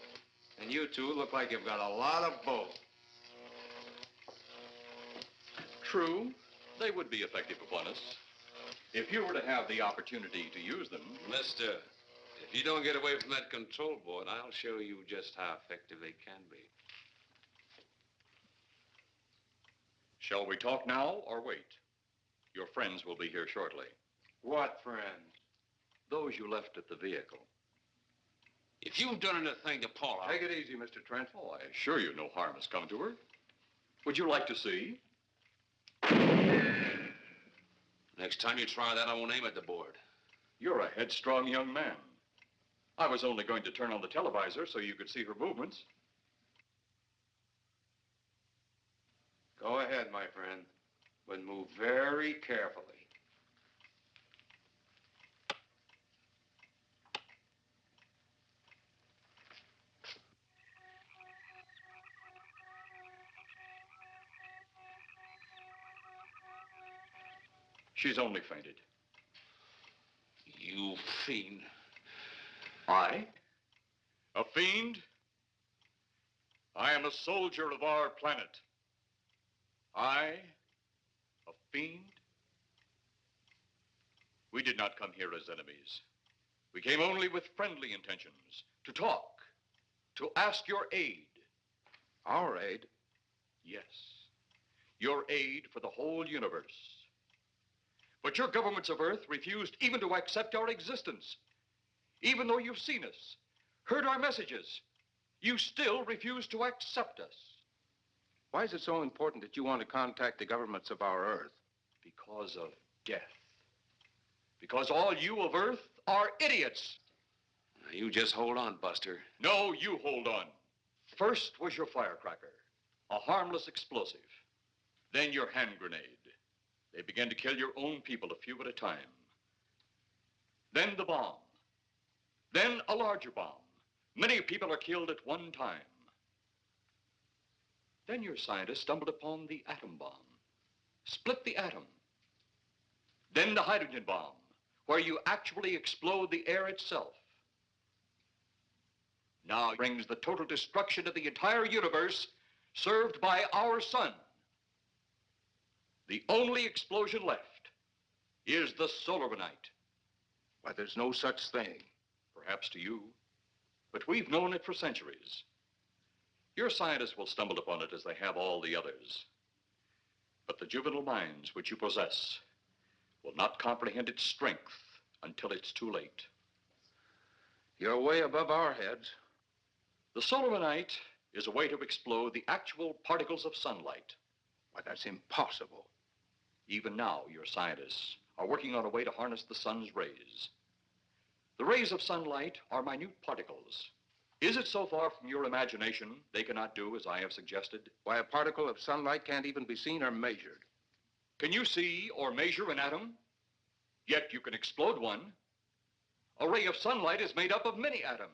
And you two look like you've got a lot of both. True, they would be effective upon us. If you were to have the opportunity to use them. Mister, if you don't get away from that control board, I'll show you just how effective they can be. Shall we talk now or wait? Your friends will be here shortly. What friends? Those you left at the vehicle. If you've done anything to Paula... Take it easy, Mr. Trent. Oh, I assure you no harm has come to her. Would you like to see? Next time you try that, I won't aim at the board. You're a headstrong young man. I was only going to turn on the televisor so you could see her movements. Go ahead, my friend, but move very carefully. She's only fainted. You fiend. I? A fiend? I am a soldier of our planet. I? A fiend? We did not come here as enemies. We came only with friendly intentions, to talk, to ask your aid. Our aid? Yes, your aid for the whole universe. But your governments of Earth refused even to accept our existence. Even though you've seen us, heard our messages, you still refuse to accept us. Why is it so important that you want to contact the governments of our Earth? Because of death. Because all you of Earth are idiots. Now, you just hold on, Buster. No, you hold on. First was your firecracker, a harmless explosive. Then your hand grenade. They began to kill your own people a few at a time. Then the bomb. Then a larger bomb. Many people are killed at one time. Then your scientists stumbled upon the atom bomb. split the atom. Then the hydrogen bomb, where you actually explode the air itself. Now brings the total destruction of the entire universe served by our sun. The only explosion left is the solarite. Why, there's no such thing. Perhaps to you, but we've known it for centuries. Your scientists will stumble upon it as they have all the others. But the juvenile minds which you possess will not comprehend its strength until it's too late. You're way above our heads. The solarite is a way to explode the actual particles of sunlight. Why, that's impossible. Even now, your scientists are working on a way to harness the sun's rays. The rays of sunlight are minute particles. Is it so far from your imagination they cannot do as I have suggested? Why, a particle of sunlight can't even be seen or measured. Can you see or measure an atom? Yet you can explode one. A ray of sunlight is made up of many atoms.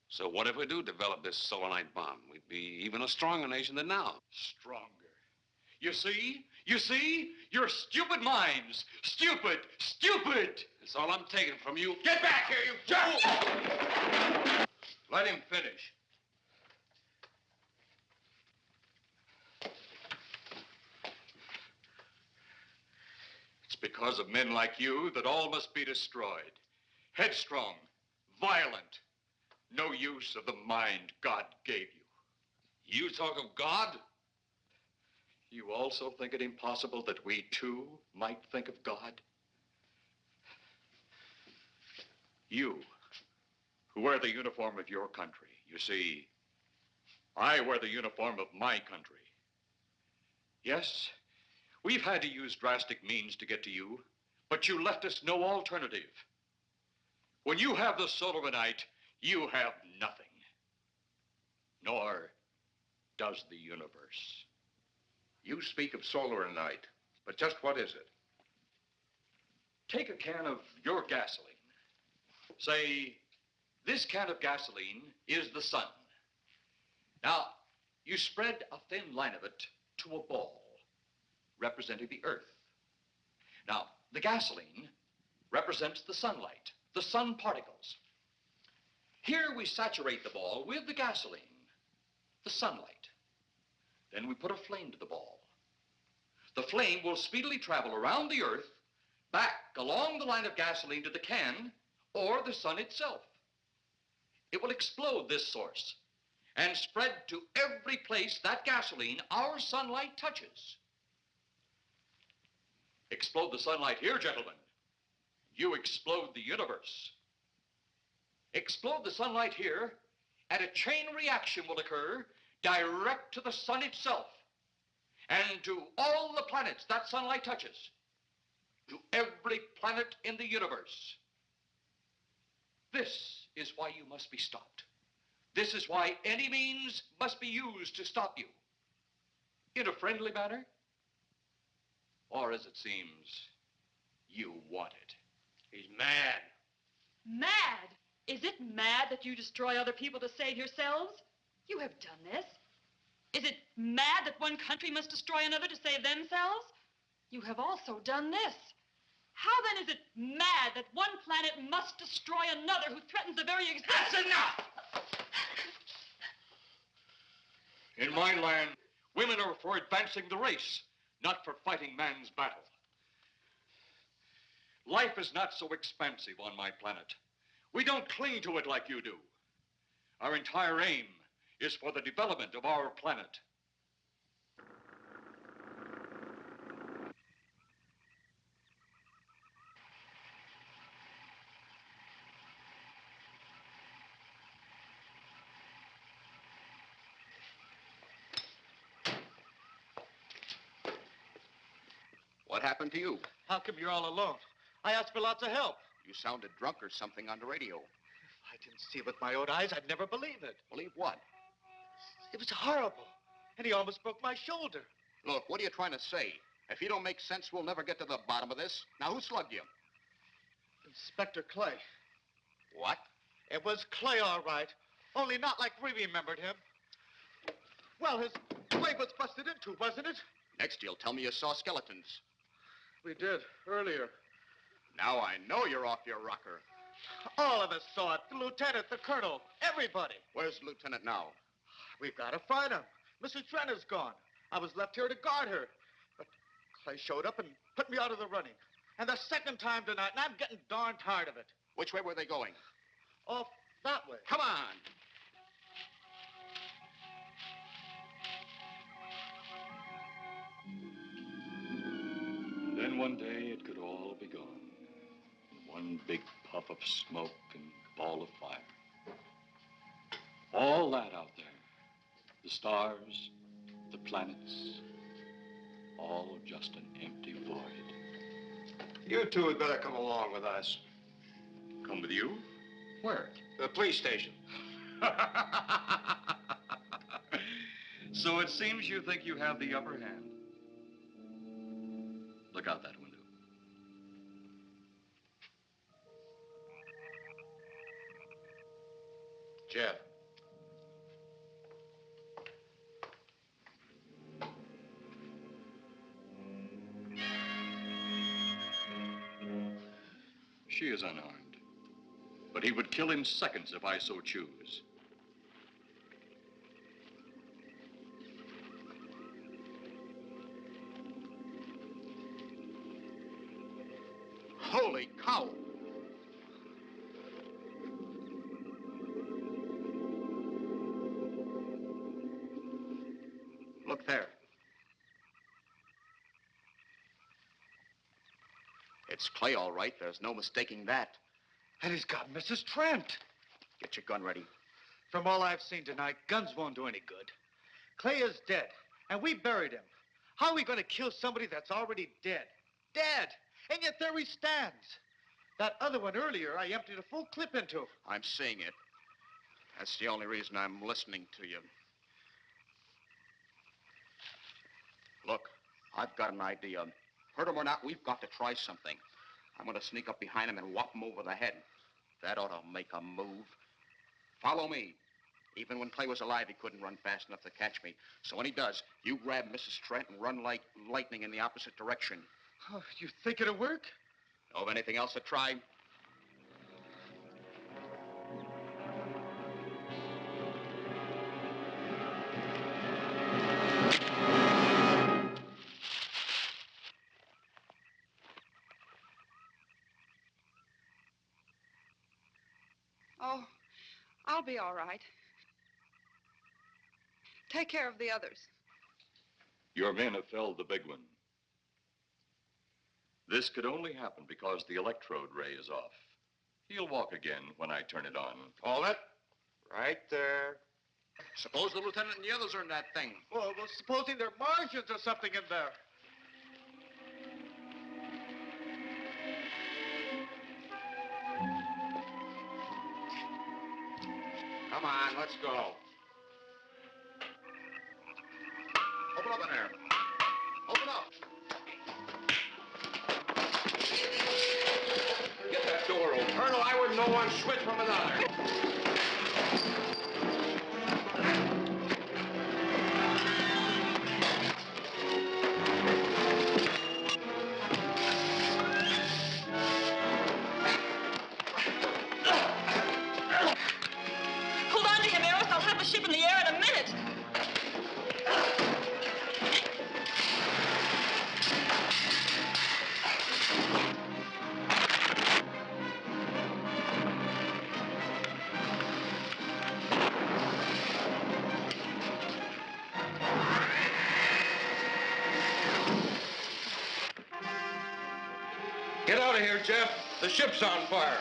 So what if we do develop this solarite bomb? We'd be even a stronger nation than now. Stronger. You see? You see? Your stupid minds. Stupid! Stupid! That's all I'm taking from you. Get back here, you fool! Let him finish. It's because of men like you that all must be destroyed. Headstrong, violent, no use of the mind God gave you. You talk of God? You also think it impossible that we too might think of God? You, who wear the uniform of your country. You see, I wear the uniform of my country. Yes, we've had to use drastic means to get to you, but you left us no alternative. When you have the solarite, you have nothing. Nor does the universe. You speak of solarite, but just what is it? Take a can of your gasoline. Say, this can of gasoline is the sun. Now, you spread a thin line of it to a ball, representing the earth. Now, the gasoline represents the sunlight, the sun particles. Here we saturate the ball with the gasoline, the sunlight. Then we put a flame to the ball. The flame will speedily travel around the earth, back along the line of gasoline to the can, or the sun itself. It will explode this source and spread to every place that gasoline, our sunlight, touches. Explode the sunlight here, gentlemen. You explode the universe. Explode the sunlight here, and a chain reaction will occur direct to the sun itself and to all the planets that sunlight touches, to every planet in the universe. This is why you must be stopped. This is why any means must be used to stop you. In a friendly manner, or as it seems, you want it. He's mad. Mad? Is it mad that you destroy other people to save yourselves? You have done this. Is it mad that one country must destroy another to save themselves? You have also done this. How then is it mad that one planet must destroy another who threatens the very existence? That's enough! In my land, women are for advancing the race, not for fighting man's battle. Life is not so expansive on my planet. We don't cling to it like you do. Our entire aim is for the development of our planet. What happened to you? How come you're all alone? I asked for lots of help. You sounded drunk or something on the radio. If I didn't see it with my own eyes, I'd never believe it. Believe what? It was horrible. And he almost broke my shoulder. Look, what are you trying to say? If you don't make sense, we'll never get to the bottom of this. Now, who slugged you? Inspector Clay. What? It was Clay, all right. Only not like we remembered him. Well, his blade was busted into, wasn't it? Next, you'll tell me you saw skeletons. We did, earlier. Now I know you're off your rocker. All of us saw it. The lieutenant, the colonel, everybody. Where's the lieutenant now? We've got to find him. Mrs. Trent is gone. I was left here to guard her. But Clay showed up and put me out of the running. And the second time tonight, and I'm getting darn tired of it. Which way were they going? Off that way. Come on. Then one day it could all be gone. One big puff of smoke and ball of fire. All that out there, the stars, the planets, all just an empty void. You two had better come along with us. Come with you? Where? The police station. So it seems you think you have the upper hand. Look out that window. Jeff. She is unarmed. But he would kill in seconds if I so choose. Holy cow! Look there. It's Clay, all right. There's no mistaking that. And he's got Mrs. Trent. Get your gun ready. From all I've seen tonight, guns won't do any good. Clay is dead, and we buried him. How are we going to kill somebody that's already dead? Dead! And yet there he stands. That other one earlier, I emptied a full clip into. I'm seeing it. That's the only reason I'm listening to you. Look, I've got an idea. Hurt him or not, we've got to try something. I'm going to sneak up behind him and whop him over the head. That ought to make a move. Follow me. Even when Clay was alive, he couldn't run fast enough to catch me. So when he does, you grab Mrs. Trent and run like lightning in the opposite direction. Oh, you think it'll work? Know of anything else to try? Oh, I'll be all right. Take care of the others. Your men have felled the big one. This could only happen because the electrode ray is off. He'll walk again when I turn it on. Hold it. Right there. Suppose the lieutenant and the others are in that thing. Well, supposing there are Martians or something in there. Come on, let's go. Open up in there. Open up. Get that door open. Colonel, I wouldn't know one switch from another. Hold on to him, Eros. I'll have the ship in the air in a minute. Get out of here, Jeff. The ship's on fire.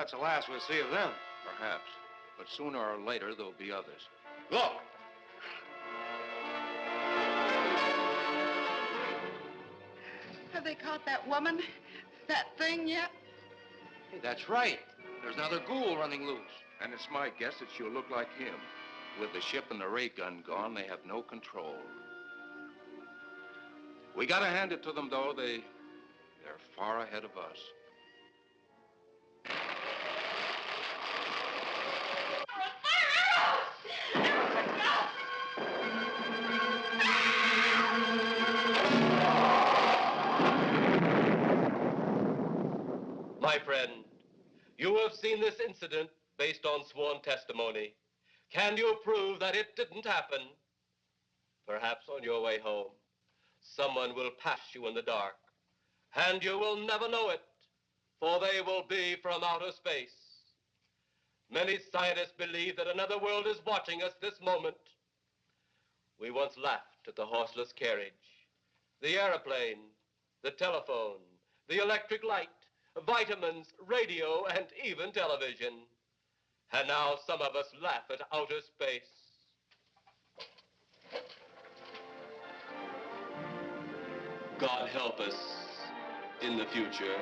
that's the last we'll see of them. Perhaps. But sooner or later, there'll be others. Look! Have they caught that woman? That thing yet? Hey, that's right. There's another ghoul running loose. And it's my guess that she'll look like him. With the ship and the ray gun gone, they have no control. We gotta hand it to them, though. They're far ahead of us. My friend, you have seen this incident based on sworn testimony. Can you prove that it didn't happen? Perhaps on your way home, someone will pass you in the dark, and you will never know it, for they will be from outer space. Many scientists believe that another world is watching us this moment. We once laughed at the horseless carriage, the airplane, the telephone, the electric light, vitamins, radio, and even television. And now some of us laugh at outer space. God help us in the future.